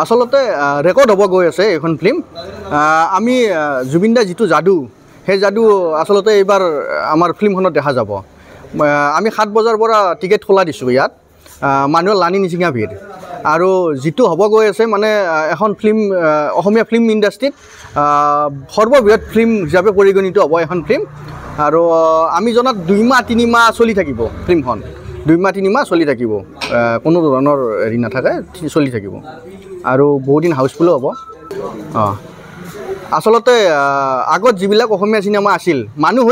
আচলতে ৰেকৰ্ড হ'ব গৈ আছে এইখন ফিল্ম আমি জুবিন দাৰ যিটো যাদু সেই যাদু আচলতে এইবাৰ আমাৰ ফিল্মখনত দেখা যাব আমি 7 বজাৰ পৰা টিকেট খোলা দিছোঁ ইয়াত মানুহৰ লানি নিচিঙা ভিৰ আৰু যিটো হ'ব গৈ আছে মানে এখন ফিল্ম অসমীয়া ফিল্ম ইণ্ডাষ্ট্ৰীত সৰ্ববৃহৎ ফিল্ম হিচাপে পৰিগণিত হ'ব এখন ফিল্ম আৰু আমি জনাত 2 মাহ 3 মাহ চলি থাকিব ফিল্মখন 2 মাহ 3 মাহ চলি থাকিব কোনো ধৰণৰ হেৰি নাথাকে চলি থাকিব আৰু বহুত দিন হাউসফুল হ'ব আসলতে আগত যিবিলাক অসমীয়া সিনেমা আছিল মানুহ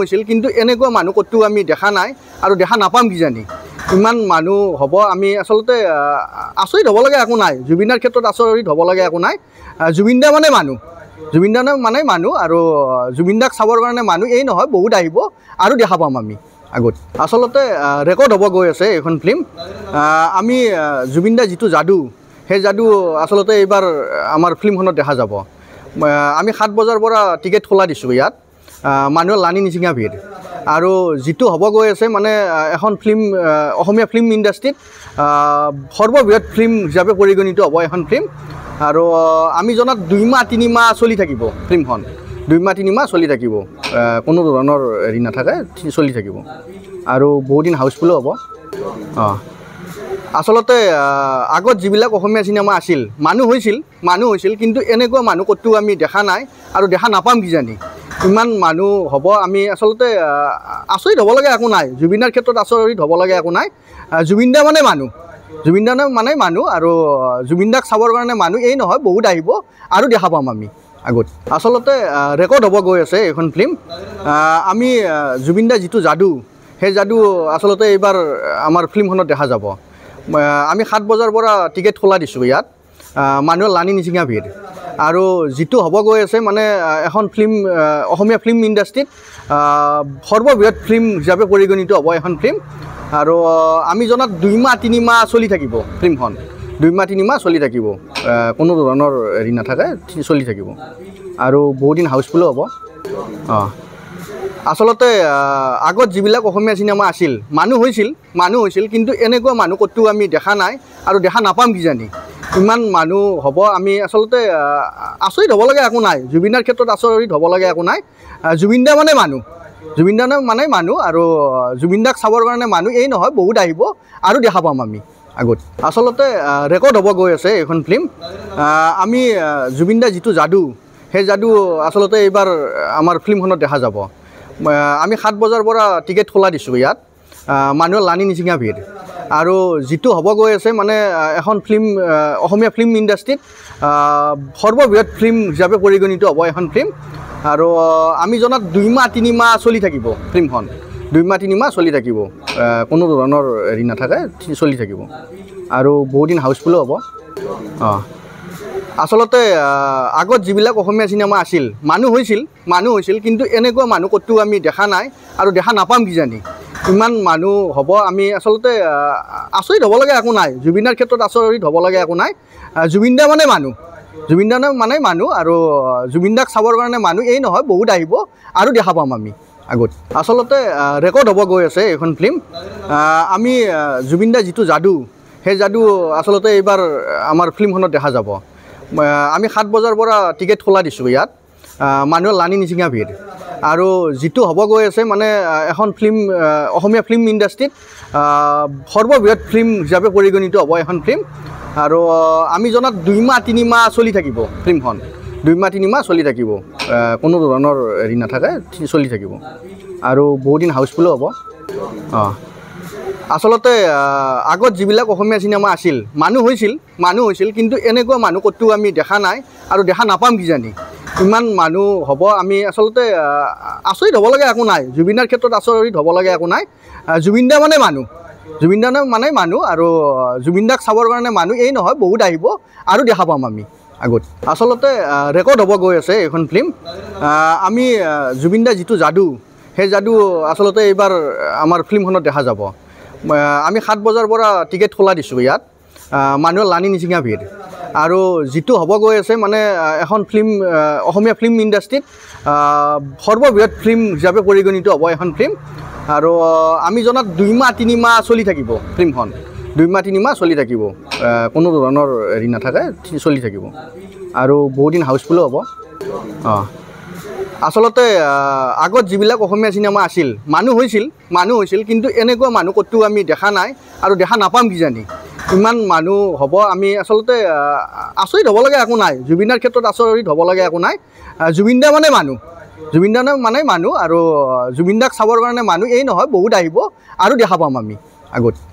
হৈছিল কিন্তু এনেকুৱা মানুহ কতো আমি দেখা নাই আৰু দেখা নাপাম কিজানি ইমান মানুহ হ'ব আমি আসলতে আচৰিত হ'ব লাগে একো নাই জুবিনৰ ক্ষেত্ৰত আচৰিত হ'ব লাগে একো নাই জুবিন দা মানে মানুহ আৰু জুবিন দাক চাবৰ কাৰণে মানুহ এই নহয় বহুত আহিব আৰু দেখা পাম আমি আগত আসলতে ৰেকৰ্ড হ'ব গৈ আছে এইখন ফিল্ম আমি জুবিন দাৰ যিটো যাদু সেই যাদু আসলতে এইবাৰ আমাৰ ফিল্মখনত দেখা যাব আমি 7 বজাৰ পৰা টিকেট খোলা দিছোঁ ইয়াত মানুহৰ লানি নিচিঙা ভিৰ আৰু যিটো হ'ব গৈ আছে মানে এখন ফিল্ম অসমীয়া ফিল্ম ইণ্ডাষ্ট্ৰীত সৰ্ববৃহৎ ফিল্ম হিচাপে পৰিগণিত হ'ব এখন ফিল্ম আৰু আমি জনাত 2 মাহ 3 মাহ চলি থাকিব ফিল্মখন 2 মাহ 3 মাহ চলি থাকিব কোনো ধৰণৰ হেৰি নাথাকে চলি থাকিব আৰু বহুত দিন হাউসফুল হ'ব আসলতে আগত যিবিলাক অসমীয়া সিনেমা আছিল মানুহ হৈছিল কিন্তু এনেকুৱা মানুহ কতো আমি দেখা নাই আৰু দেখা নাপাম কিজানি ইমান মানুহ হ'ব আমি আসলতে আচৰিত হ'ব লাগে একো নাই জুবিনৰ ক্ষেত্ৰত আচৰিত হ'ব লাগে একো নাই জুবিন দা মানে মানুহ আৰু জুবিন দাক চাবৰ কাৰণে মানুহ এই নহয় বহুত আহিব আৰু দেখা পাম আমি আগত আসলতে ৰেকৰ্ড হ'ব গৈ আছে এইখন ফিল্ম আমি জুবিন দাৰ যিটো যাদু সেই যাদু আসলতে এইবাৰ আমাৰ ফিল্মখনত দেখা যাব আমি 7 বজাৰ পৰা টিকেট খোলা দিছোঁ ইয়াত মানুহৰ লানি নিচিঙা ভিৰ আৰু যিটো হ'ব গৈ আছে মানে এখন ফিল্ম অসমীয়া ফিল্ম ইণ্ডাষ্ট্ৰীত সৰ্ববৃহৎ ফিল্ম হিচাপে পৰিগণিত হ'ব এখন ফিল্ম আৰু আমি জনাত 2 মাহ 3 মাহ চলি থাকিব ফিল্মখন 2 মাহ 3 মাহ চলি থাকিব কোনো ধৰণৰ হেৰি নাথাকে চলি থাকিব আৰু বহুত দিন হাউসফুল হ'ব আসলতে আগত যিবিলাক অসমীয়া সিনেমা আছিল মানুহ হৈছিল কিন্তু এনেকুৱা মানুহ কতো আমি দেখা নাই আৰু দেখা নাপাম কিজানি ইমান মানুহ হ'ব আমি আসলতে আচৰিত হ'ব লাগে একো নাই জুবিনৰ ক্ষেত্ৰত আচৰিত হ'ব লাগে একো নাই জুবিন দা মানে মানুহ আৰু জুবিন দাক চাবৰ কাৰণে মানুহ এই নহয় বহুত আহিব আৰু দেখা পাম আমি আগত আসলতে ৰেকৰ্ড হ'ব গৈ আছে এইখন ফিল্ম আমি জুবিন দাৰ যিটো যাদু সেই যাদু আসলতে এইবাৰ আমাৰ ফিল্মখনত দেখা যাব আমি 7 বজাৰ পৰা টিকেট খোলা দিছোঁ ইয়াত মানুহৰ লানি নিচিঙা ভিৰ আৰু যিটো হ'ব গৈ আছে মানে এখন ফিল্ম অসমীয়া ফিল্ম ইণ্ডাষ্ট্ৰীত সৰ্ববৃহৎ ফিল্ম হিচাপে পৰিগণিত হ'ব এখন ফিল্ম আৰু আমি জনাত 2 মাহ 3 মাহ চলি থাকিব ফিল্মখন 2 মাহ 3 মাহ চলি থাকিব কোনো ধৰণৰ হেৰি নাথাকে চলি থাকিব আৰু বহুত দিন হাউসফুল হ'ব আসলতে আগত যিবিলাক অসমীয়া সিনেমা আছিল মানুহ হৈছিল কিন্তু এনেকুৱা মানুহ কতো আমি দেখা নাই আৰু দেখা নাপাম কিজানি ইমান মানুহ হ'ব আমি আসলতে আচৰিত হ'ব লাগে একো নাই জুবিনৰ ক্ষেত্ৰত আচৰিত হ'ব লাগে একো নাই জুবিন দা মানে মানুহ আৰু জুবিন দাক চাবৰ কাৰণে মানুহ এই নহয় বহুত আহিব আৰু দেখা পাম আমি আগত আসলতে ৰেকৰ্ড হ'ব গৈ আছে এইখন ফিল্ম আমি জুবিন দাৰ যিটো যাদু সেই যাদু আসলতে এইবাৰ আমাৰ ফিল্মখনত দেখা যাব আমি 7 বজাৰ পৰা টিকেট খোলা দিছোঁ ইয়াত মানুহৰ লানি নিচিঙা ভিৰ আৰু যিটো হ'ব গৈ আছে মানে এখন ফিল্ম অসমীয়া ফিল্ম ইণ্ডাষ্ট্ৰীত সৰ্ববৃহৎ ফিল্ম হিচাপে পৰিগণিত হ'ব এখন ফিল্ম আৰু আমি জনাত 2 মাহ 3 মাহ চলি থাকিব ফিল্মখন 2 মাহ 3 মাহ চলি থাকিব কোনো ধৰণৰ হেৰি নাথাকে চলি থাকিব আৰু বহুত দিন হাউসফুল হ'ব আসলতে আগত যিবিলাক অসমীয়া সিনেমা আছিল মানুহ হৈছিল কিন্তু এনেকুৱা মানুহ কতো আমি দেখা নাই আৰু দেখা নাপাম কিজানি ইমান মানুহ হ'ব আমি আসলতে আচৰিত হ'ব লাগে একো নাই জুবিনৰ ক্ষেত্ৰত আচৰিত হ'ব লাগে একো নাই জুবিন দা মানে মানুহ আৰু জুবিন দাক চাবৰ কাৰণে মানুহ এই নহয় বহুত আহিব আৰু দেখা পাম আমি আগত আসলতে ৰেকৰ্ড হ'ব গৈ আছে এইখন ফিল্ম আমি জুবিন দাৰ যিটো যাদু সেই যাদু আসলতে এইবাৰ আমাৰ ফিল্মখনত দেখা যাব আমি 7 বজাৰ পৰা টিকেট খোলা দিছোঁ ইয়াত মানুহৰ লানি নিচিঙা ভিৰ আৰু যিটো হ'ব গৈ আছে মানে এখন ফিল্ম অসমীয়া ফিল্ম ইণ্ডাষ্ট্ৰীত সৰ্ববৃহৎ ফিল্ম হিচাপে পৰিগণিত হ'ব এখন ফিল্ম আৰু আমি জনাত 2 মাহ 3 মাহ চলি থাকিব ফিল্মখন 2 মাহ 3 মাহ চলি থাকিব কোনো ধৰণৰ হেৰি নাথাকে চলি থাকিব আৰু বহুত দিন হাউচফুলো হ'ব আচলতে আগত যিবিলাক অসমীয়া চিনেমা আছিল মানুহ হৈছিল কিন্তু এনেকুৱা মানুহ ক'তো আমি দেখা নাই আৰু দেখা নাপাম কিজানি ইমান মানুহ হ'ব আমি আচলতে আচৰিত হ'ব লাগে একো নাই জুবিনাৰ ক্ষেত্ৰত আচৰিত হ'ব লাগে একো নাই জুবিন দা মানে মানুহ আৰু জুবিন দাক চাবৰ কাৰণে মানুহ এই নহয় বহুত আহিব আৰু দেখা পাম আমি আগত